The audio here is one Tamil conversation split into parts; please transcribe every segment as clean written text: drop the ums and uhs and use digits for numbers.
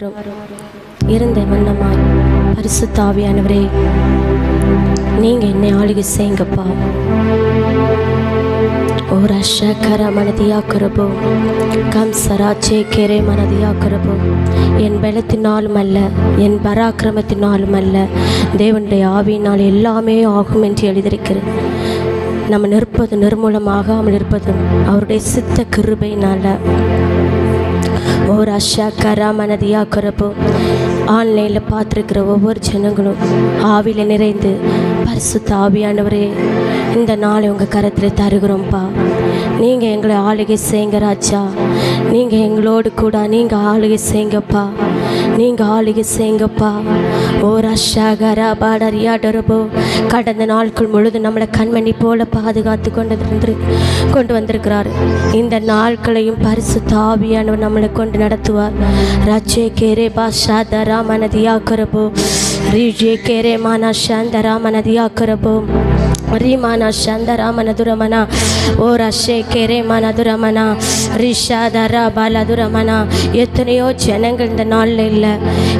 இருந்த வண்ணமாய் பரிசுத்த ஆவியானவரே, நீங்க என்னை ஆளுகை செய்யுங்கப்பா. ஓ ரஷகர மனதியா கரபோ கம் சராச்சே கேரே மனதியா கரபோ. என் பலத்தினாலும் அல்ல, என் பராக்கிரமத்தினாலும் அல்ல, தேவனுடைய ஆவியினால் எல்லாமே ஆகும் என்று எழுதியிருக்கிறது. நம்ம நிற்பது நிர்மூலமாகாமல் இருப்பதும் அவருடைய சித்த கிருபையினால. ஓ ரஷகர மனதியா கரபோ. ஆன்லைனில் பார்த்துருக்கிற ஒவ்வொரு ஜனங்களும் ஆவியில் நிறைந்து பரிசுத்த ஆவியானவரே, இந்த நாளை உங்கள் கரத்தில் தருகிறோம்ப்பா. நீங்கள் எங்களை ஆளுகை செய்யுங்க ராஜா. நீங்கள் எங்களோடு கூட நீங்கள் ஆளுகை செய்யுங்கப்பா. நீங்கள் ஆளுகை செய்யுங்கப்பா. ஓ ரஷகர பாடரியாடரபோ. கடந்த நாட்கள் முழுதும் நம்மளை கண்மணி போல பாதுகாத்து கொண்டு வந்திருக்கிறார். இந்த நாட்களையும் பரிசுத்த ஆவியானவர் நம்மளை கொண்டு நடத்துவார். ரச்சே கேரே பாஷா தரா மனதியா கரபோ. ரிஜே கேரே மானா சாந்தரா மனதியா கரபோ. ரீமானா சந்தராமனதுரமனா. ஓ ரஷே கேரே மனதுரமனா. ரிஷாதரா பாலதுரமனா. எத்தனையோ ஜனங்கள் இந்த நாளில் இல்லை,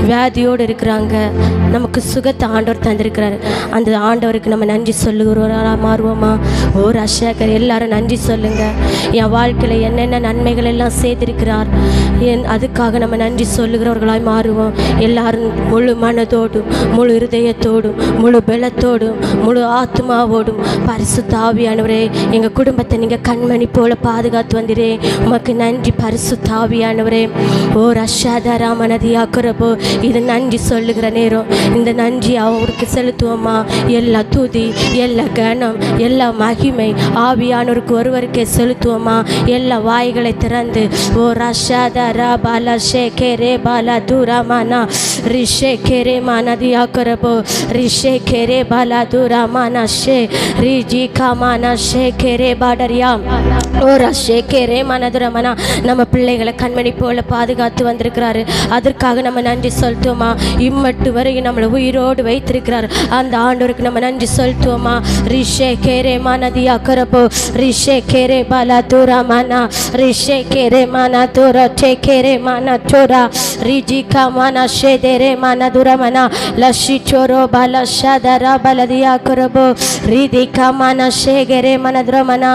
வியாதியோடு இருக்கிறாங்க. நமக்கு சுகத்தை ஆண்டவர் தந்திருக்கிறார். அந்த ஆண்டவருக்கு நம்ம நன்றி சொல்லுகிறவர்களாக மாறுவோமா? ஓ ரஷேகர், எல்லாரும் நன்றி சொல்லுங்க. என் வாழ்க்கையில் என்னென்ன நன்மைகள் எல்லாம் செய்திருக்கிறார், அதுக்காக நம்ம நன்றி சொல்லுகிறவர்களாய் மாறுவோம். எல்லாரும் முழு மனதோடும் முழு இருதயத்தோடும் முழு பலத்தோடும் முழு ஆத்மாவோடும் பரிசுத்த ஆவியானவரே, எங்கள் குடும்பத்தை நீங்கள் கண்மணி போல பாதுகாத்து வந்திரே, உமக்கு நன்றி பரிசுத்த ஆவியானவரே. ஓ ரஷாதரா மனதியா கரபோ. இது நன்றி சொல்லுகிற நேரம். இந்த நன்றி அவருக்கு செலுத்துவோமா? எல்லா துதி, எல்லா கனம், எல்லா மகிமை ஆவியானவருக்கு ஒருவருக்கே செலுத்துவோமா? எல்லா வாய்களை திறந்து ஓ ரஷாதரா பாலா ஷே கேரே பாலா தூராமானா. ரிஷே கேரே மனதியா கரபோ. ரிஷே கேரே பாலா தூராமானா ஷே ரிஜி காமானா ஷே கேரே பாடரியா. ஓ ரஷே கேரே மனதுரமனா. நம்ம பிள்ளைகளை கண்மணி போல பாதுகாத்து வந்திருக்கிறாரு. அதற்காக நம்ம நன்றி சொல்லிட்டோமா? இம்மட்டு வரையும் நம்மளை உயிரோடு வைத்திருக்கிறார். அந்த ஆண்டவருக்கு நம்ம நன்றி சொல்லிட்டோமா? ரிஷே கேரே மனதியா கரபோ. ரிஷே கேரே பாலா தூராமானா. ரிஷே கேரே மனா தூரா டே கேரே மனா தூரா. ரிஜி காமானா ஷே தேரே மனதுரமனா. லஷி சோரோ பாலா ஷாதரா பலதியா கரபோ. ரிதி காமானா ஷே கேரே மனதுரமனா.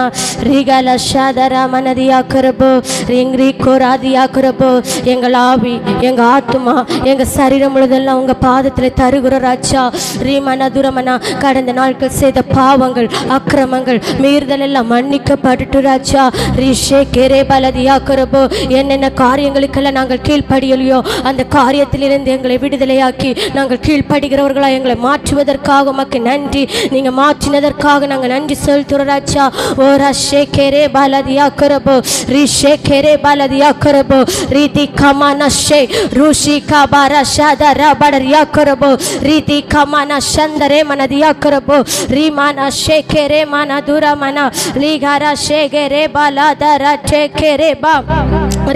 ரிகல ஷாதரா மனதியா கரபோ. ரிங்ரி கோராதியா கரபோ. எங்கள் ஆவி, எங்கள் ஆத்மா, எங்கள் சரீரம் முழுதெல்லாம் உங்கள் பாதத்தில் தருகிற ராஜா. ரீமனதுரமனா. கடந்த நாட்கள் செய்த பாவங்கள், அக்கிரமங்கள், மீறுதல் எல்லாம் மன்னிக்கப்பட்டு ராஜா. ரிஷே கேரே பலதியா கரபோ. என்னென்ன காரியங்களுக்கெல்லாம் நாங்கள் கீழ்ப்படியலையோ அந்த காரியத்திலிருந்து எங்களை விடுதலையாக்கி நாங்கள் கீழ்ப்படுகிறவர்களா எங்களை மாற்றுவதற்காக உமக்கு நன்றி. நீங்கள் மாற்றினதற்காக நாங்கள் நன்றி செலுத்துகிறோம் ராஜா. ஓ ரஷே கேரே பாலதியா கரபோ. ரிஷே கேரே பாலதியா கரபோ. ரீதி கமானா ஷே ருஷி காபாரா ஷாதரா படரியா கரபோ. ரீதி கமானா சந்தரே மனதியா கரபோ. ரீமானா ஷே கேரே மனா துரமனா. லீகாரா ஷே கேரே பாலாதரா ஷே கேரே பா.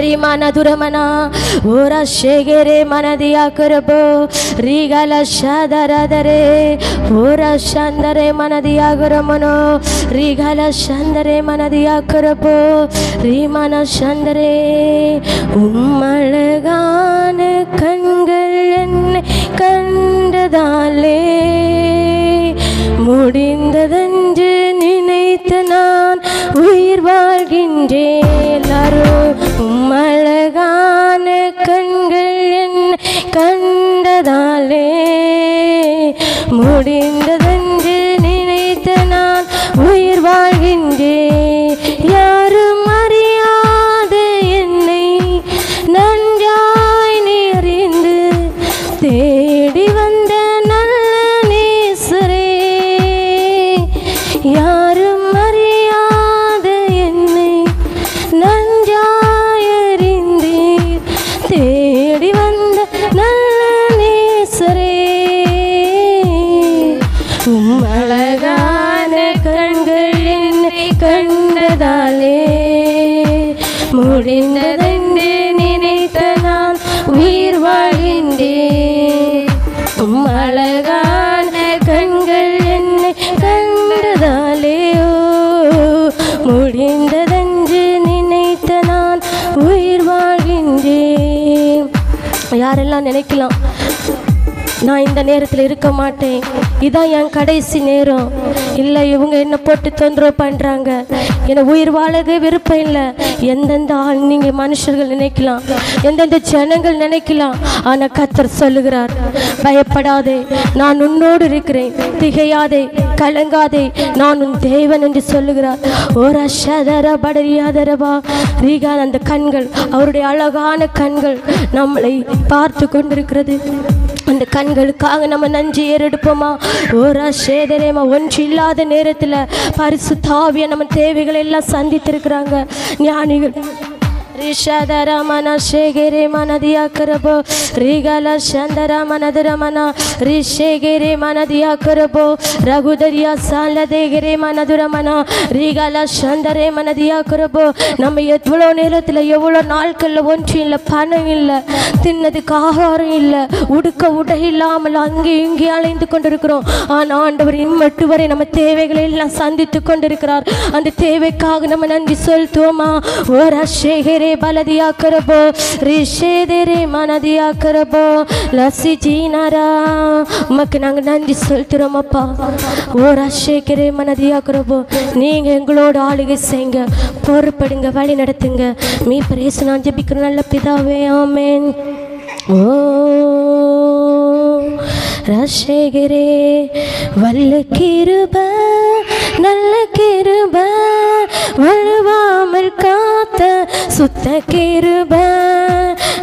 ரீமானா துரமனா. ஓ ரஷே கேரே மனதியா கரபோ. ரீகல ஷாதரா தரே. ஓ ரஷந்தரே மனதியா கரமனோ. ரீகல சந்தரே மனதியா கரபோ. ரீமான சந்தரே. உம்மழகான கண்கள் என்னை கண்டதாலே முடிந்ததென்று நினைத்து நான் உயிர் வாழ்கின்றேன். எல்லாரும் உம்மழகான கண்கள் என்னை கண்டதாலே முடிந்ததென்று நினைத்து நான் உயிர் வாழ்கின்றேன். யாரும் அறியாத என்னை நன்றாய் அறிந்து தேடி வந்த நல்ல நேசரே. யாரும் அறியாத என்னை நன்றாய் அறிந்து தேடி வந்த நல்ல நேசரே. உம்மழகான கண்கள் என்னை கண்டதாலே முடிந்ததென்று நினைத்த நான் உயிர் வாழ்கின்றேன். உம்மழகான கண்கள் என்னை கண்டதாலே முடிந்ததென்று நினைத்த நான் உயிர் வாழ்கின்றேன். யார் யாரெல்லாம் நினைக்கலாம், நான் இந்த நேரத்தில் இருக்க மாட்டேன், இதான் என் கடைசி நேரம், இல்லை இவங்க என்னை போட்டு தொந்தரவு பண்ணுறாங்க, என்னை உயிர் வாழவே விருப்பம் இல்லை, எந்தெந்த ஆள் நீங்கள் மனுஷர்கள் நினைக்கலாம், எந்தெந்த ஜனங்கள் நினைக்கலாம். ஆனால் கர்த்தர் சொல்லுகிறார், பயப்படாதே, நான் உன்னோடு இருக்கிறேன், திகையாதே, கலங்காதே, நான் உன் தேவன் என்று சொல்லுகிறார். ஒரு ஷதர படரியாதரவா ரீகா. அந்த கண்கள், அவருடைய அழகான கண்கள் நம்மளை பார்த்து கொண்டிருக்கிறது. அந்த கண்களுக்காக நம்ம நன்றி ஏறெடுப்போமா? ஒரு சேதரேமா ஒன்று இல்லாத நேரத்தில் பரிசுத்த ஆவியை நம்ம தேவைகளை எல்லாம் சந்தித்திருக்கிறாங்க ஞானிகள். ரிஷாதரமன ஷேகரே மனதியா கரபோ ரிகல சந்தரமனதரமன ரிஷேகரே மனதியா கரபோ ரகுதரியா சாலதேகரே மனதுரமன ரிகல சந்தரே மனதியா கரபோ. நம்ம எவ்வளோ நேரத்தில் எவ்வளோ நாட்களில் ஒன்று இல்லை, பணம் இல்லை, தின்னதுக்கு ஆகாரம் இல்லை, உடுக்க உடை இல்லாமல் அங்கே இங்கே அலைந்து கொண்டிருக்கிறோம். ஆனால் ஆண்டவர் இம்மட்டு வரை நம்ம தேவைகளை எல்லாம் சந்தித்து கொண்டிருக்கிறார். அந்த தேவைக்காக நம்ம நன்றி செலுத்துவோமா? ஒரு ஷேகரே பலதியா கரபோ ரிஷேதரே மனதியா கரபோ லசி ஜீனாரா. உமக்கு நாங்கள் நன்றி செலுத்துறோம் அப்பா. ஒரு ஷேகரே மனதியா கரபோ. நீங்கள் எங்களோட ஆளுகை செய்யுங்க, பொறுப்படுங்க, வழி நடத்துங்க. மீ பிரேசு நான் ஜெபிக்கிற நல்ல பிதாவே, ஆமேன். ஓ ரஷேகரே வல்ல கிருப நல்ல கிருப வழுவாமல் காத்த சுத்த கிருப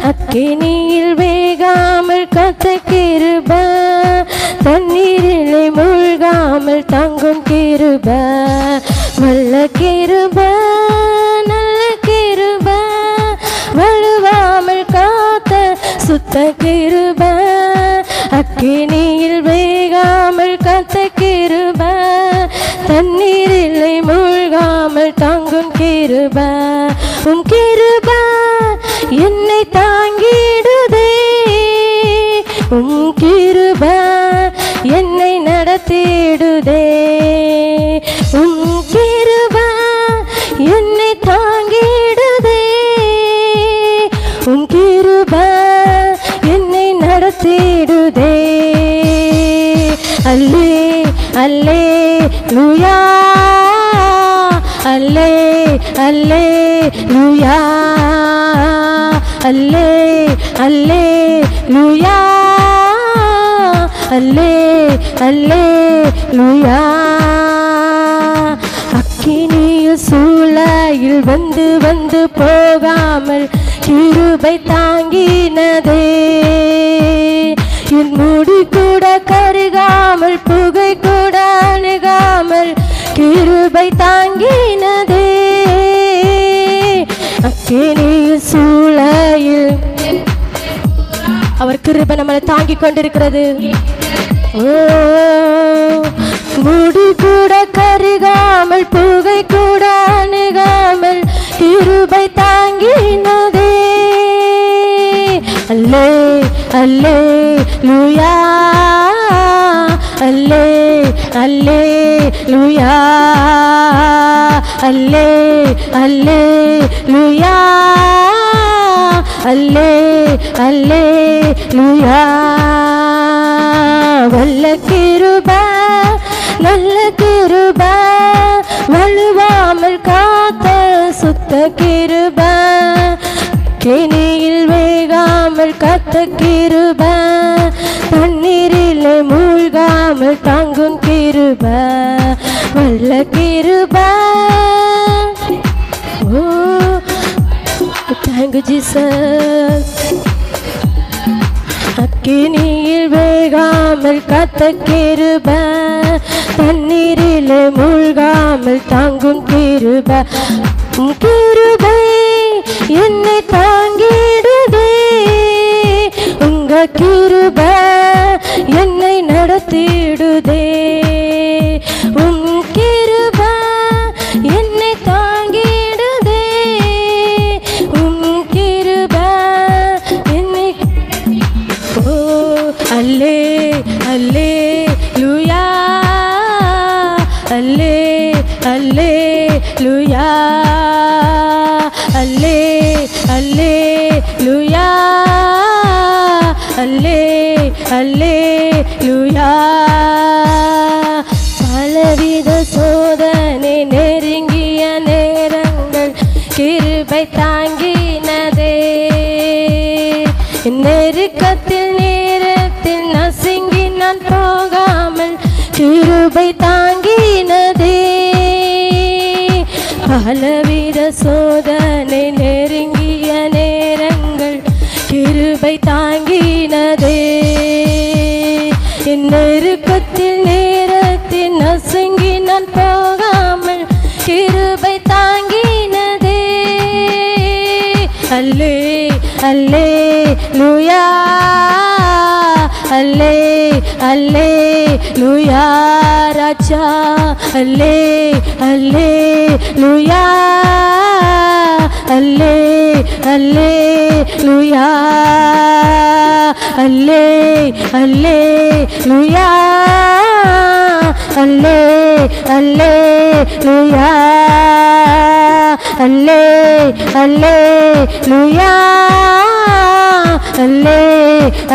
அக்கினியில் வேகாமல் காத்த கிருப தண்ணீரிலே மூழ்காமல் தங்கும் கிருப வல்ல கிருப நல்ல கிருப வழுவாமல் காத்த சுத்த கிருப அக்கினியில் வேகாமல் காத்த கிருப தண்ணீரிலே மூழ்காமல் தாங்கும் கிருப. உம் கிருப என்னை தாங்கிடுதே, உம் கிருப என்னை நடத்திடுதே, உம் கிருப என்னை தாங்கிடுதே, உம் கிருப என்னை நடத்திடுதே. அல்லே அல்லே லூயா அல்லே அல்லே லூயா அல்லே அல்லே லூயா அல்லே அல்லே லூயா. அக்கினியில் சூளையில் வந்து வந்து போகாமல் கிருபை தாங்கினதே, என் முடி கூட கருகாமல் புகை கூட அணுகாமல் கிருபை தாங்கினதே. அக்கினியில் சூளையில் அவர் கிருபை நம்மளை தாங்கி கொண்டிருக்கிறது. ஓ முடி கூட கருகாமல் புகை கூட அணுகாமல் கிருபை தாங்கினதே. அல்லே அல்லே லூயா அல்லே அல்லே லூயா அல்லே அல்லே லூயா அல்லே அல்லே லூயா. வல்ல கிருப நல்ல கிருப வழுவாமல் காத்த சுத்த கிருப கிணியில் வேகாமல் காத்த கிருப தண்ணீரிலே மூழ்காமல் தாங்கும் கிருப வல்ல கிருப. ஓ தேங்க் யூ ஜீசஸ். அக்கினியில் வேகாமல் காத்த கிருப தண்ணீரிலே மூழ்காமல் தாங்கும் கிருப. கிருபை என்னை தாங்கிடுதே, உங்க கிருப என்னை நடத்திடுதே, உம் கிருப என்னை தாங்கிடுதே, உம் கிருப என்னை. ஓ அல்லே அல்லே லூயா அல்லே அல்லே லூயா அல்லே அல்லே லூயா அல்லே அல்லேலூயா. பலவித சோதனை நெருங்கிய நேரங்கள் கிருபை தாங்கினதே. நெருக்கத்தில் நேரத்தில் நசுங்கி நான் போகாமல் கிருபை தாங்கினதே. பலவித சோதனை நெருங்கிய நேரங்கள் கிருபை தாங்கினதே. நெருக்கத்தில் நேரத்தில் நசுங்கி நான் போகாமல் கிருபை தாங்கினதே. அல்லே அல்லேலூயா அல்லே அல்லேலூயா ராஜா. அல்லே அல்லேலூயா அல்லே அல்லேலூயா அல்லே அல்லேலூயா அல்லே அல்லேலூயா அல்லே அல்லேலூயா அல்லே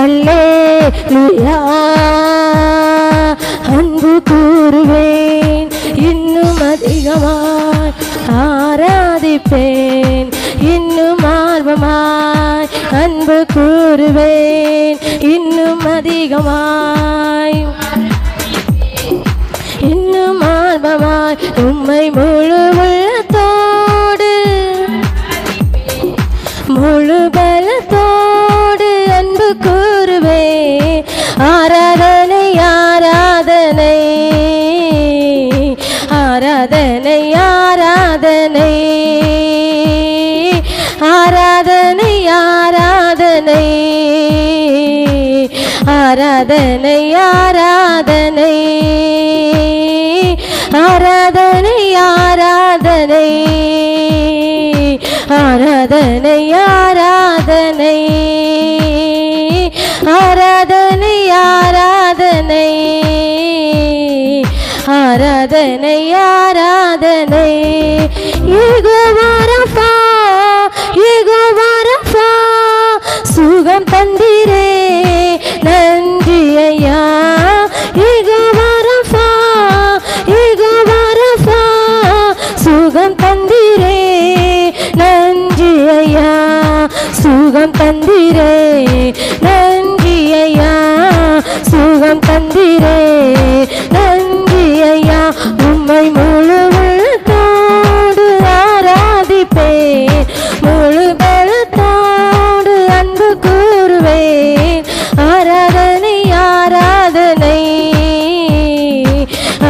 அல்லேலூயா. அன்பு கூறுவேன் இன்னும் அதிகமாய் ஆராதிப்பேன் இன்னும் ஆர்வமாய். அன்பு கூறுவேன் இன்னும் அதிகமாய் இன்னும் ஆர்வமாய். உம்மை முழு உள்ளத்தோடு முழு பலத்தோடு அன்பு கூறுவேன். ஆராதனை ஆராதனை ஆராதனை ஆராதனை ஆராதனை ஆராதனை ஆராதனை ஆராதனை ஆராதனை ஆராதனை ஆராதனை ஆராதனை ஆராதனை ஆராதனை ஆராதனை ஆராதனை. யெகோவா ரஃபா யெகோவா ரஃபா சுகம் தந்தீரே நன்றி ஐயா. யெகோவா ரஃபா யெகோவா ரஃபா சுகம் தந்தீரே நன்றி ஐயா. சுகம் தந்தீரே நன்றி ஐயா. சுகம் தந்தீரே நன்றி ஐயா. உம்மை முழு உள்ளத்தோடு ஆராதிப்பேன் முழு பலத்தோடு அன்பு கூறுவேன். ஆராதனை ஆராதனை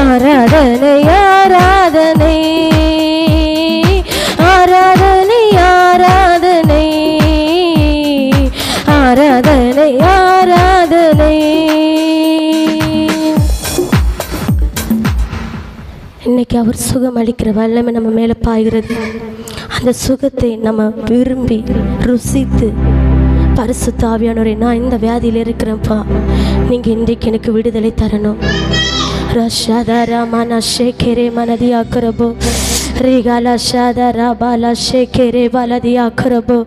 ஆராதனை ஆராதனை ஆராதனை ஆராதனை ஆராதனை ஆராதனை. இன்னைக்கு அவர் சுகம் அளிக்கிற வல்லமை நம்ம மேலே பாய்கிறது. அந்த சுகத்தை நம்ம விரும்பி ருசித்து பரிசுத்த ஆவியானவரே, நான் இந்த வியாதியில் இருக்கிறேன்ப்பா, நீங்கள் இன்றைக்கு எனக்கு விடுதலை தரணும். ரஷாதாரா மன ஷேகரே மனதியா கரபோ ரிகாலா ஷாதாரா பாலா ஷேகரே பாலதியா கரபோ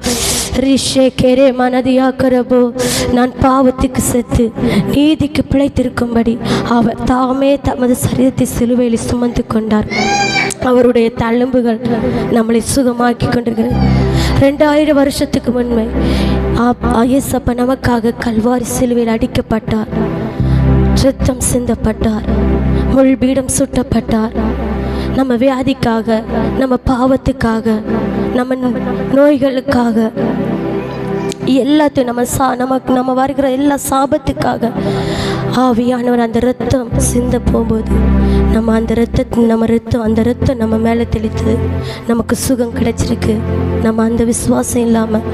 ரிஷேகரே மனதியா கரபோ. நான் பாவத்துக்கு செத்து நீதிக்கு பிழைத்திருக்கும்படி அவர் தாமே தமது சரீரத்தை சிலுவையில் சுமந்து கொண்டார். அவருடைய தழும்புகள் நம்மளை சுகமாக்கி கொண்டிருக்கிறது. 2000 வருஷத்துக்கு முன்பே இயேசப்பா நமக்காக கல்வாரி சிலுவையில் அடிக்கப்பட்டார், இரத்தம் சிந்தப்பட்டார், முள்பீடம் சுட்டப்பட்டார். நம்ம வியாதிக்காக, நம்ம பாவத்துக்காக, நம்ம நோய்களுக்காக, எல்லாத்தையும் நம்ம வருகிற எல்லா சாபத்துக்காக ஆவியானவர் அந்த இரத்தம் சிந்த போகும்போது அந்த இரத்தம் நம்ம மேலே தெளித்து நமக்கு சுகம் கிடைச்சிருக்கு. நம்ம அந்த விசுவாசம் இல்லாமல்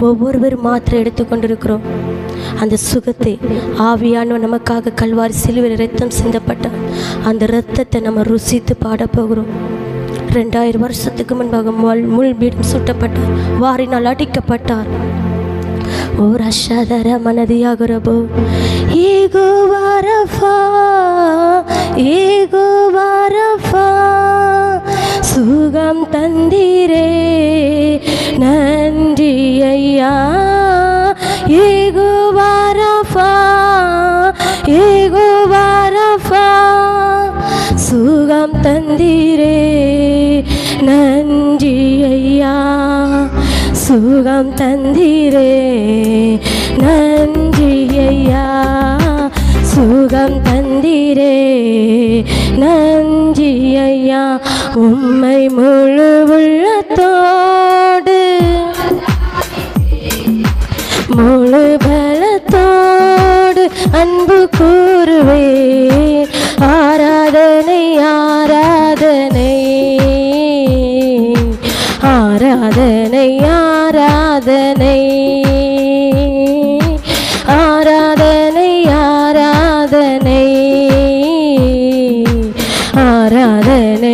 ஒவ்வொருவரும் மாத்திரை எடுத்துக்கொண்டிருக்கிறோம். அந்த சுகத்தை ஆவியானவர் நமக்காக கல்வாரி சிலுவையில் இரத்தம் சிந்தப்பட்ட அந்த இரத்தத்தை நம்ம ருசித்து பாடப்போகிறோம். 2000 வருஷத்துக்கு முன்பாக முள்பீடம் சுட்டப்பட்டார், வாரினால் அடிக்கப்பட்டார். ஓ ரஷாதர மனதியாகிறபோ யெகோவா ரஃபா யெகோவா ரஃபா சுகம் தந்தீரே நன்றி ஐயா. யெகோவா தந்தீரே நன்றி ஐயா, சுகம் தந்தீரே நன்றி ஐயா. உம்மை முழு உள்ளத்தோடு முழு பலத்தோடு அன்பு கூறுவேன். ஆராதனை ஆராதனை ஆராதனை ஆராதனை ஆராதனை ஆராதனை ஆராதனை ஆராதனை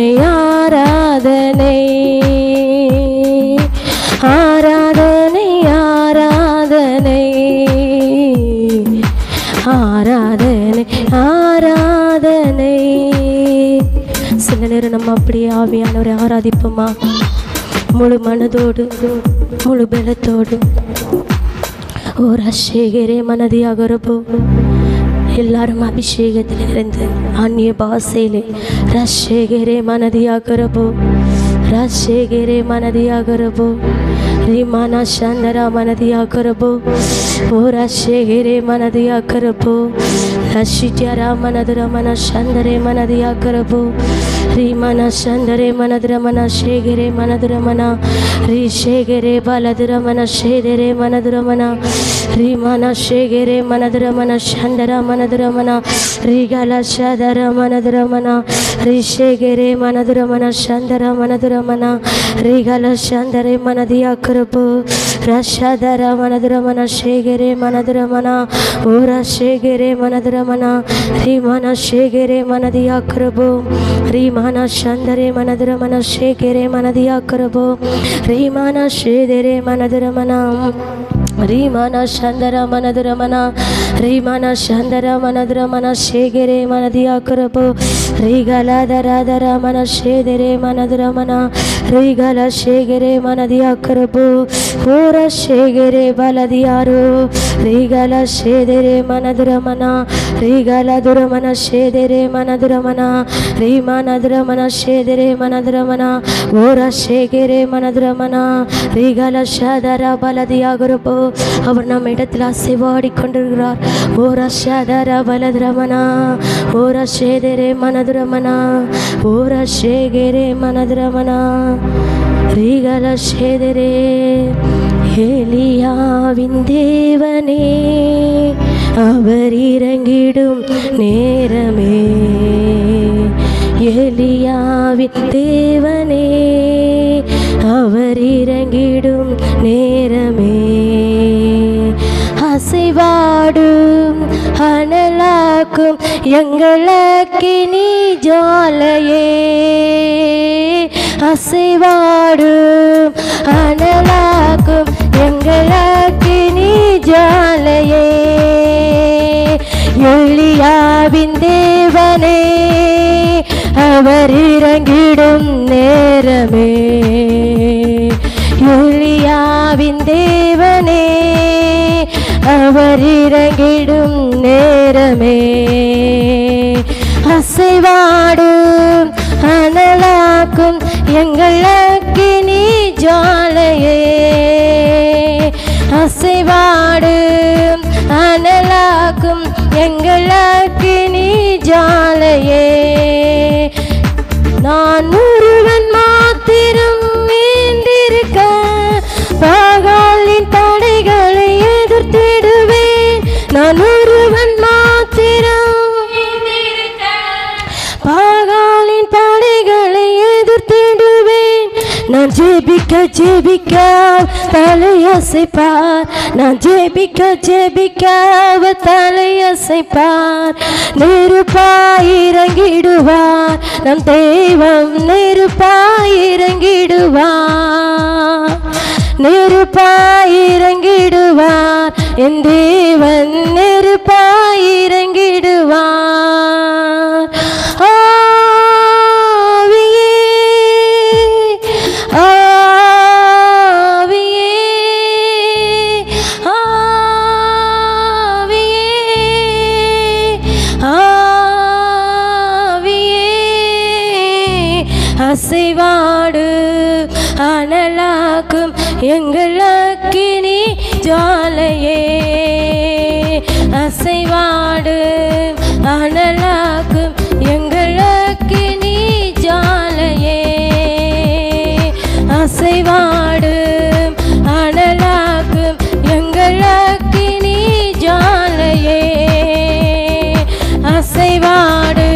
ஆராதனை ஆராதனை ஆராதனை ஆராதனை. சில நேரம் நம்ம அப்படியே ஆவியானவரை ஆராதிப்போமா? முழு மனதோடு முழு பலத்தோடு. ஓ ரஷேகரே மனதியாகரப்போ. எல்லாரும் அபிஷேகத்தில் இருந்து அந்நிய பாசையிலே ரஷேகரே மனதியாகரப்போ ரஷேகரே மனதியாகரப்போ ரிமானா சந்தரா மனதியாகரப்போ. ஓ ரஷேகரே மனதியாகரப்போ ரஷித்யாரா மனதுரமன சந்தரே மனதியாகரப்போ ரிமன சந்தரே மனதுரமன ஷேகரே மனதுரமன ரிஷேகரே பலதுரமன ஷேதரே மனதுரமன ரிமன ஷேகரே மனதுரமன சந்தரா மனதுரமன ரிகல சதர மனதுரமன ரிஷேகரே மனதுரமன சந்தரா மனதுரமன ரிகல சந்தரே மனதியாகரப்போ ரஷதர மனதுரமன ஷேகரே மனதுரமன ஓ ரஷேகரே மனதுரமன ரிமன ஷேகரே மனதியாகரப்போ ரிமன சந்தரே மனதுரமன ஷேகரே மனதியாகரப்போ ரிமன ஷேதரே மனதுரமன ரிமன சந்தர மனதுரமன ரிமன சந்தர மனதுரமன ஷேகரே மனதியாகரப்போ ரிகல தரதர மன ஷேதரே மனதுரமன ரிகல ஷேகரே மனதியாகரப்போ ஓர ஷேகரே பலதியாரோ ரிகல ஷேதரே மனதுரமன ரிகல துரமன ஷேதரே மனதுரமன ரிமனதுரமன ஷேதரே மனதுரமன ஓர ஷேகரே மனதுரமன ரிகல ஷதர பலதியாகரப்போ. அவர் நம் இடத்தில் அசைவாடி கொண்டிருக்கிறார். ஓர ஷதர பலதுரமனா ஓர ஷேதரே மனதுரமனா ஓர ஷேகரே மனதுரமனா ரிகல ஷேதரே. எலியாவின் தேவனே அவர் இறங்கிடும் நேரமே, எலியாவின் தேவனே அவர் இறங்கிடும் நேரமே. அசைவாடும் அனலாக்கும் எங்களக்கினி ஜாலையே, அசைவாடும் அனலாக்கும் எங்களக்கினி ஜாலையே. எலியாவின் தேவனே அவர் இறங்கிடும் நேரமே, எலியாவின் தேவனே அவர் இறங்கிடும் நேரமே. அசைவாடும் அனலாக்கும் எங்கள் அக்கினி ஜாலையே, அசைவாடும் அனலாக்கும் எங்கள் அக்கினி ஜாலையே. நான் ஒருவன் மாத்திரம் மீந்திருக்க பாகாலின் தடைகளை எதிர்த்திடுவேன். நான் ஒருவன் மாத்திரம் பாகாலின் தடைகளை எதிர்த்திடுவேன். நான் ஜெபிக்க ஜெபிக்க தலையசைப்பார், நான் ஜெபிக்க ஜெபிக்க தலையசைப்பார். நெருப்பாயிறங்கிடுவார் நம் தெய்வம், நெருப்பாயிறங்கிடுவார், நெருப்பாயிறங்கிடுவார் என் தேவன், நெருப்பாயிறங்கிடுவார். ஆவியே ஆவியே ஆவியே அசைவாடு அனலாக்கும் எங்கள் அக்கினி ஜாலையே அசைவாடு அனலாக்கும் எங்களுக்கு நீ ஜாலையே அசைவாடு அனலாக்கும் எங்களுக்கு நீ ஜாலையே அசைவாடு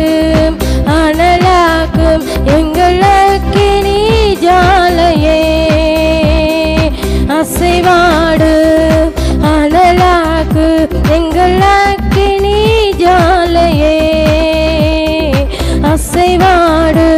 அனலாக்கும் எங்களுக்கு நீ ஜாலையே அசைவாடு அனலாக்கு எங்களுக்கு நீ ஜாலையே அசைவாடு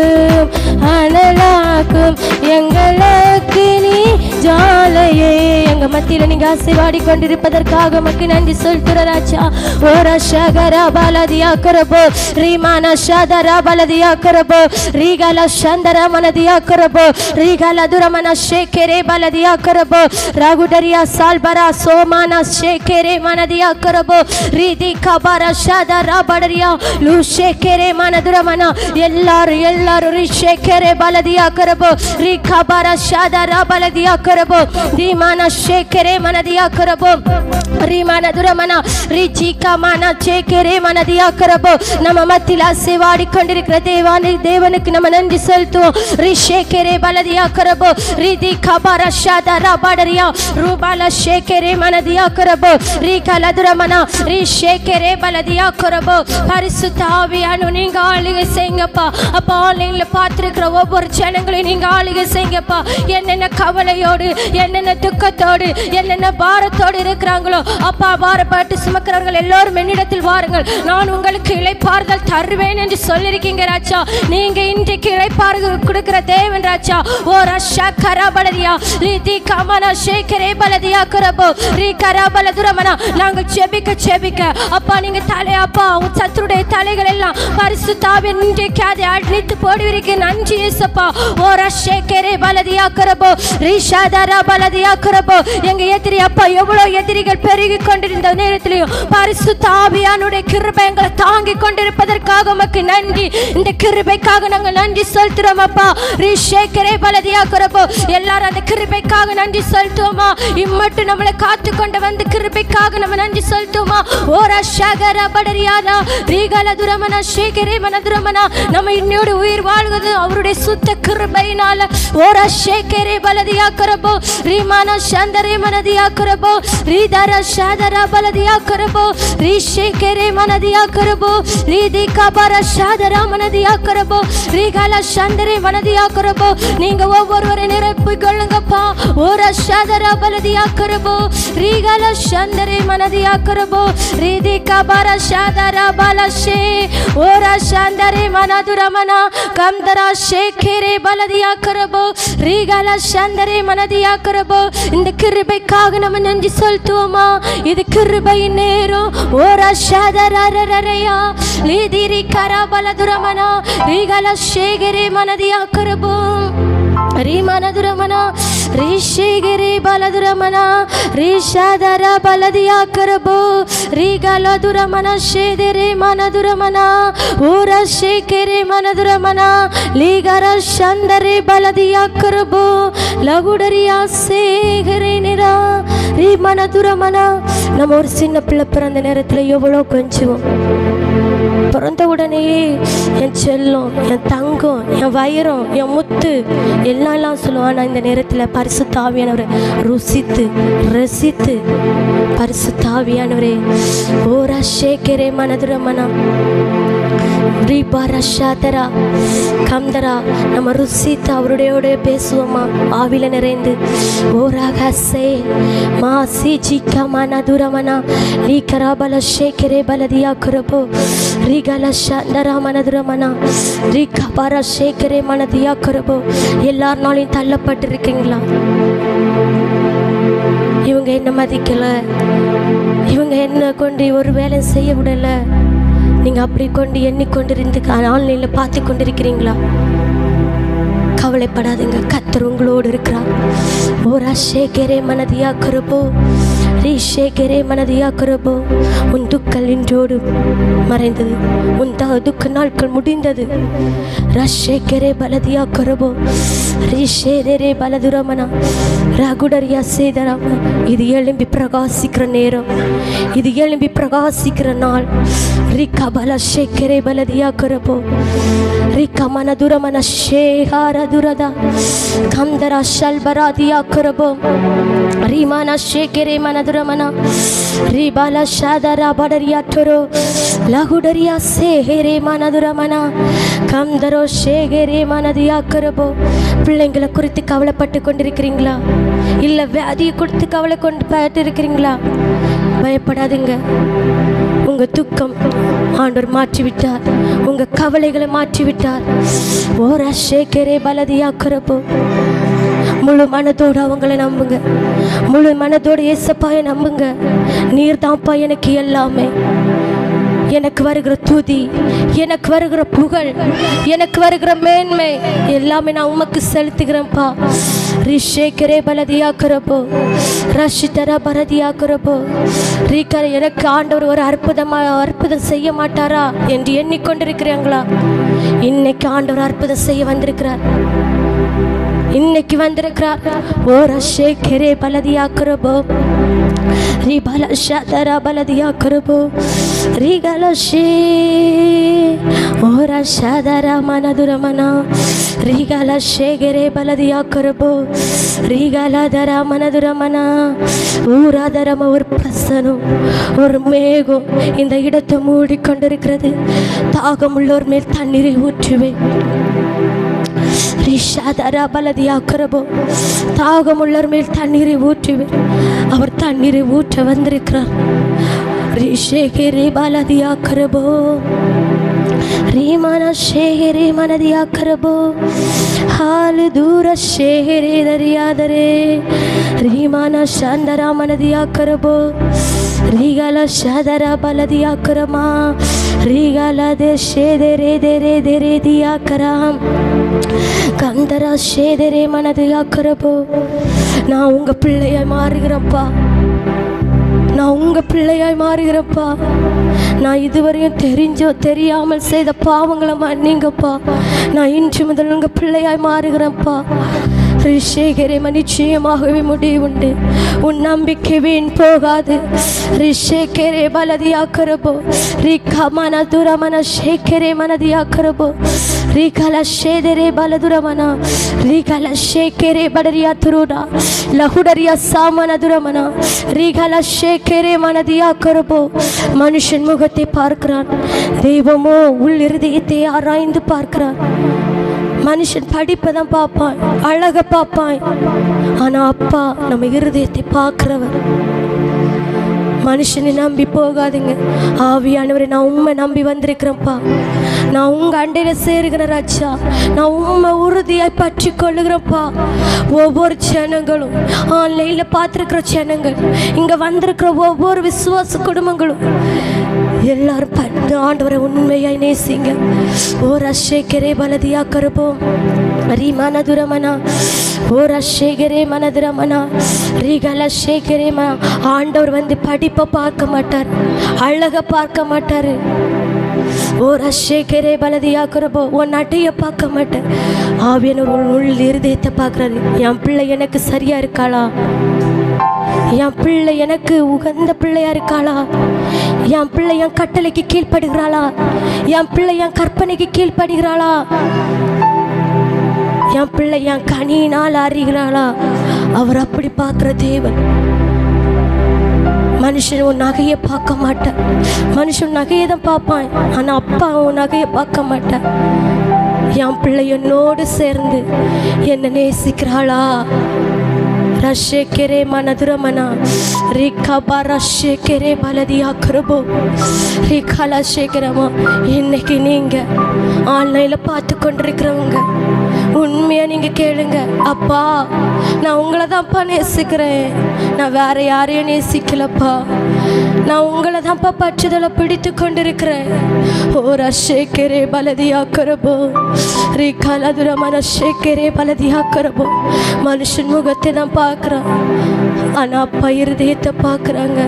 அனலாக்கும் எங்களுக்கு நீ ஜாலையே. எங்க மத்தியில நீங்க அசைவாடி கொண்டிருப்பதற்காக மக்கு நன்றி சொல்கிற ராஜா. ஓரா ஷகரா பலதியா கரபோ ரீமான ஷதரா பலதியா கரபோ ரீகல சந்தரா மனதியா கரபோ ரீகல துரமன ஷேகரே பலதியா கரபோ ராகுடரியா சால்பரா சோமான ஷேகரே மனதியா கரபோ ரீதி கபர ஷதரா படரியா லூ ஷேகரே மனதுரமன எல்லாரும் ஷேகரே பலதியா கரபோ ரீ கபர ஷதரா பலதியா கரபோ ரீமான ஷேகரே மனதியா கரபோ ரீமான துரமன ரிஜிகா மன ஷேகரே மனதியா கரபோ. நம்ம மத்தியில அசைவாடி கொண்டிருக்கிற தேவனுக்கு நம்ம நன்றி செலுத்துவோம். ரிஷேகரே பலதியா கரபோ ரிதி கபர ஷதரா படரியா ரூபால ஷேகரே மனதியா கரபோ ரீகல துரமன ரிஷேகரே பலதியா கரபோ. பரிசுத்த ஆவியானவரே நீங்க ஆளுகை செய்யுங்கப்பா. அப்பா ஆன்லைன்ல பார்த்திருக்கிற ஒவ்வொரு ஜனங்களையும் நீங்க ஆளுகை செய்யுங்கப்பா. என்னென்ன கவலையோடு என்னென்ன துக்கத்தோடு என்னென்ன பாரத்தோடு இருக்கிறாங்களோ அப்பா பாரப்பட்டு சுமக்கிறவர்கள் எல்லோரும் என்னிடத்தில் வாருங்கள், நான் உங்களுக்கு இளைப்பாறுதல் தருவேன் என்று சொல்லியிருக்கீங்க ராஜா. நீங்க இன்றைக்கு இளைப்பாறுதல் கொடுக்கிற தேவன் ராஜா. ஓ ரஷா கரபலதியா லிதி கமன ஷேகரே பலதியா கரபோ ரீ கரபலதுரமனா. நாங்கள் செபிக்க அப்பா நீங்க தலை அப்பா உன் சத்துருடைய தலைகள் எல்லாம் பரிசுத்த ஆவியின் இன்றைக்கு அதை அழித்து போடுவீருக்கு நன்றி இயேசுப்பா. ஓ ரஷேகரே பலதியா கரபோ ரிஷாதரா பலதியா கரபோ. எங்க எதிரி அப்பா எவ்வளவு எதிரிகள் பெருகி கொண்டிருந்த நேரத்திலையும் பரிசுத்த ஆவியானுடைய கிருபை எங்களை தாங்கி கொண்டிருப்பதற்காக உமக்கு நன்றி. இந்த கிருபைக்காக நாங்கள் நன்றி செலுத்துறோம் அப்பா. ரிஷேகரே பலதியா கரபோ எல்லாரும் அந்த கிருபைக்காக நன்றி செலுத்துவோமா. இம்மட்டு நம்மளை காத்து கொண்டு வந்து கிருபைக்காக நம்ம நன்றி செலுத்துவோமா. ஓரா ஷகர படரியானா ரீகல துரமனா ஷேகரே மனதுரமனா. நம்ம இன்னோடு உயிர் வாழ்வது அவருடைய சுத்த கிருபையினால. ஓரா ஷேகரே பலதியா கரபோ ரீமான சந்தரே மனதியா கரபோ ரீதர ஷாதரா பலதியா கரபோ ரிஷேகரே மனதியா கரபோ ரீதி கபர ஷாதரா மனதியா கரபோ ரீகல சந்தரே மனதியா கரபோ. நீங்க ஒவ்வொருவரை நிரப்பிக் கொள்ளுங்கப்பா. ஓரா ஷாதரா பலதியா கரபோ ரீகல சந்தரே மனதியா கரபோ ரீதி கபர ஷாதரா பலஷே ஓரா சந்தரே மனதுரமனா கம்தரா ஷேகரே பலதியா கரபோ ரீகல சந்தரே மனதியா கரபோ. இந்த கிருபைக்காக நம்ம நன்றி செலுத்துவோமா. இது கிருபையின் நேரம். ஓரா ஷதரரரயா லிதிரி கரபலதுரமனா ரீகல ஷேகரே மனதியா கரபோ ரீமனதுரமனா ரிஷேகரே பலதுரமனா ரிஷாதர பலதியா கரபோ ரீகலதுரமனா ஷேதரே மனதுரமனா ஓரா ஷேகரே மனதுரமனா லீகர சந்தரே பலதியா கரபோ லகுடரியா சேகரே நிரா ரீமனதுரமனா. நம்ம ஒரு சின்ன பிள்ளை பிறந்த நேரத்தில் எவ்வளோ கொஞ்சம் பிறந்த உடனேயே என் செல்லம் என் தங்கம் என் வைரம் என் முத்து எல்லாம் சொல்லுவான். ஆனால் இந்த நேரத்தில் பரிசுத்த ஆவியானவரை ருசித்து ரசித்து பரிசுத்த ஆவியானவரே ஓரா ஷேகரே மனதுரமனா ரீபாரஷாதரா கம்தரா. நம்ம ருசித்து அவருடையோட பேசுவோமா ஆவில நிறைந்து. ஓராகசே மாசி ஜிகா மனதுரமனா லீகராபல ஷேகரே பலதியா கரபோ ரீகல சந்தரா மனதுரமனா ரீகபார ஷேகரே மனதியா கரபோ. எல்லாருனாலையும் தள்ளப்பட்டிருக்கீங்களா? இவங்க என்ன மதிக்கல, இவங்க என்ன கொண்டு ஒரு வேலை செய்ய விடல, நீங்க அப்படி கொண்டு எண்ணிக்கொண்டிருந்து ஆன்லைனில் பார்த்து கொண்டிருக்கிறீங்களா? கவலைப்படாதுங்க, கர்த்தர் உங்களோடு இருக்கிறார். ஓரா ஷேகரே மனதியா கரபோ ரீஷேகரே மனதியா கரபோ. உன் துக்கல் இன்றோடு மறைந்தது, உன் துக்க நாட்கள் முடிந்தது. ரஷேகரே பலதியா கரபோ. ரீஷேரே பலதுரமனா ரகுடரியா சேதராம. இது எழும்பி பிரகாசிக்கிற நேரம், இது எழும்பி பிரகாசிக்கிற நாள். ரிகா பல ஷேகரே பலதியா கரபோ. ரிகா மனதுரமன ஷேகார துரதா கந்தரா ஷல்பராதியா கரபோ. ரிமானா ஷேகரே மனதுரமனா ரிபாலா ஷாதரா படரியா டொரோ லகுடரியா சேகரே மனதுரமனா கந்தரோ ஷேகரே மனதியா கரபோ. பிள்ளைங்களை குறித்து கவலைப்பட்டு கொண்டிருக்கிறீங்களா? இல்லை வியாதியை கொடுத்து கவலை கொண்டு பார்த்து இருக்கிறீங்களா? பயப்படாதுங்க. உங்க துக்கம் ஆண்டவர் மாற்றிவிட்டார், உங்க கவலைகளை மாற்றிவிட்டார். ஓரா ஷேகரே பலதியா கரபோ. முழு மனதோடு அவங்களை நம்புங்க, முழு மனதோடு ஏசப்பாயை நம்புங்க. நீர் தான்ப்பா எனக்கு எல்லாமே. எனக்கு வருகிற துதி, எனக்கு வருகிற புகழ், எனக்கு வருகிற மேன்மை எல்லாமே நான் உமக்கு செலுத்துகிறேன்ப்பா. ரிஷேகரே பலதியா கரபோ. ரஷிதரா பரதியா கரபோ. ரீக்கரை எனக்கு ஆண்டவர் ஒரு அற்புதம் செய்ய மாட்டாரா என்று எண்ணிக்கொண்டிருக்கிறீங்களா? இன்னைக்கு ஆண்டவர் அற்புதம் செய்ய வந்திருக்கிறார், இன்னைக்கு வந்திருக்கிறார். ஓ ரஷேகரே பலதியா கரபோ. ரிபால ஷதரா பலதியா கரபோ. ரிகலஷே ஓரா ஷதரா மனதுரமனா ரிகலஷேகரே பலதியா கரபோ. ரிகலதரா மனதுரமனா ஊராதரம. ஒரு பிரசனம், ஒரு மேகம் இந்த இடத்தை மூடிக்கொண்டிருக்கிறது. தாகம் உள்ளோர் மேல் தண்ணீரை ஊற்றுவேன். ரிஷாதரா பலதியா கரபோ. தாகமுள்ளர் மேல் தண்ணீரை ஊற்றுவேன். அவர் தண்ணீரை ஊற்ற வந்திருக்கிறார். ரிஷேகரே பலதியா கரபோ. ரீமானா ஷேகரே மனதியா கரபோ. ஹாலு தூர ஷேகரே தரியாதரே. ரீமானா சாந்தரா மனதியா கரபோ. ரிகல ஷதரா பலதியா கரமா. ரிகல தே ஷேதரே தேரே தேரே தியா கராம். கந்தரா ஷேதரே மனதியா கரபோ. நான் உங்க பிள்ளையாய் மாறுகிறப்பா, நான் உங்க பிள்ளையாய் மாறுகிறப்பா. நான் இதுவரையும் தெரிஞ்சோ தெரியாமல் செய்த பாவங்களை மன்னிங்கப்பா. நான் இன்று முதல் உங்க பிள்ளையாய் மாறுகிறேன்ப்பா. ரிஷேகரே நிச்சயமாகவே முடிவு உண்டு. உன் நம்பிக்கை வீண் போகாது. ரிஷேகரே பலதியா கரபோ. ரிகா மனதுரமன ஷேகரே மனதியா கரபோ. ரிகல ஷேதரே பலதுரமனா ரிகல ஷேகரே படரியா துருடா லகுடரியா சாமனதுரமனா ரிகல ஷேகரே மனதியா கரபோ. மனுஷன் முகத்தை பார்க்கிறான், தெய்வமோ உள் இருதயத்தை ஆராய்ந்து பார்க்கிறான். மனுஷன் படிப்பதான் பார்ப்பான், அழக பார்ப்பான். ஆனா அப்பா நம்ம இருதயத்தை பார்க்கிறவர். மனுஷனை நம்பி போகாதுங்க. ஆவியானவரை நான் உண்மை நம்பி வந்திருக்கிறேன்ப்பா. நான் உங்க அண்டையில சேருகிற ராஜா. நான் உண்மை உறுதியாய் பற்றி கொள்ளுகிறேன்ப்பா. ஒவ்வொரு ஜனங்களும், ஆன்லைன்ல பார்த்துருக்கிற ஜனங்கள், இங்க வந்திருக்கிற ஒவ்வொரு விசுவாச குடும்பங்களும் எல்லாரும் ஆண்டவரை உண்மையாய் நேசிங்க. ஓ ரஷேகரே பலதியா கரபோ. ரிமனதுரமனா ஓ ரஷேகரே மனதுரமனா ரிகல ஷேகரே. ஆண்டவர் வந்து படிப்பை பார்க்க மாட்டார், அழக பார்க்க மாட்டாரு. ஓ ரஷேகரே பலதியா கரபோ. உன் நடைய பார்க்க மாட்டேன், ஆவியானவர் உள் இருதயத்தை பார்க்கறாரு. என் பிள்ளை எனக்கு சரியா இருக்காளா? என் பிள்ளை எனக்கு உகந்த பிள்ளையா இருக்காளா? என் பிள்ளை என் கட்டளைக்கு கீழ்ப்படுகிறாளா? என் பிள்ளை என் கற்பனைக்கு கீழ்ப்படுகிறாளா? என் பிள்ளை என் கனியினால் அறிகிறாளா? அவர் அப்படி பார்க்கிற தேவன். மனுஷன் உன் நகையை பார்க்க மாட்டான், மனுஷன் நகையை தான் பார்ப்பான். ஆனா அப்பா உன் நகையை பார்க்க மாட்டான். என் பிள்ளை என்னோடு சேர்ந்து என்னை நேசிக்கிறாளா? ரஷேகரே மனதுரமனா ரிகபா ரஷேகரே பலதியா கரபோ. ரிகல ஷேகரமா. இன்னைக்கு நீங்க ஆன்லைன்ல பார்த்து கொண்டிருக்கிறவங்க உண்மையா நீங்க கேளுங்க. அப்பா நான் உங்களை தான்ப்பா நேசிக்கிறேன், நான் வேற யாரையும் நேசிக்கலப்பா. நான் உங்களை தான்ப்பா பற்றுதலை பிடித்து கொண்டிருக்கிறேன். ஓ ரஷேகரே பலதியா கரபோ. ரிகலதுரமன ஷேகரே பலதியா கரபோ. மனுஷன் முகத்தை தான் பார்க்குறான், ஆனால் அப்பா இருதயத்தை பார்க்குறாங்க.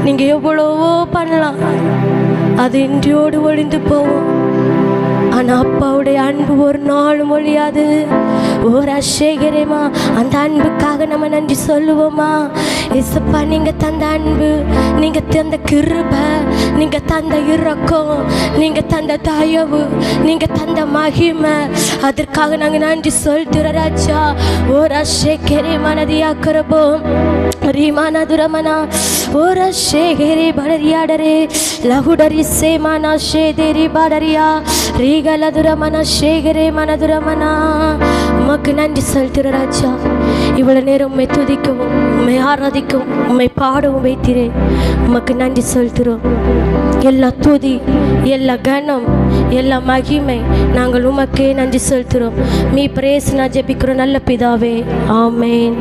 நீங்கள் எவ்வளவோ பண்ணலாம், அது இன்றையோடு ஒழிந்து போவோம். ஆனால் அப்பாவுடைய அன்பு ஒரு நாளும் ஒழியாது. ஒரு அஷேகரேமா, அந்த அன்புக்காக நம்ம நன்றி சொல்லுவோமா? இசப்பா, நீங்கள் தந்த அன்பு, நீங்கள் தந்த கிருபை, நீங்கள் தந்த இரக்கம், நீங்கள் தந்த தயவு, நீங்கள் தந்த மகிமை, அதற்காக நாங்கள் நன்றி சொல்கிறோம் ராஜா. ஒரு அஷேகரே மனதியாக்கிறப்போ ரீமானா துரமனா ஒரு அஷேகரே படரியாடரே லகுடரி சேமானா ஷேதேரி பாடரியா ரீகலதுரமனா ஷேகரே மனதுரமனா. உமக்கு நன்றி செலுத்துகிற ராஜா. இவ்வளவு நேரம் உண்மை துதிக்கவும், உண்மை ஆராதிக்கவும், உண்மை பாடவும் வைத்திரேன். உமக்கு நன்றி செலுத்துகிறோம். எல்லா துதி, எல்லா கனம், எல்லா மகிமை நாங்கள் உமக்கே நன்றி செலுத்துகிறோம். மீ பிரேசனா ஜெபிக்கிறோம் நல்ல பிதாவே. ஆமேன்.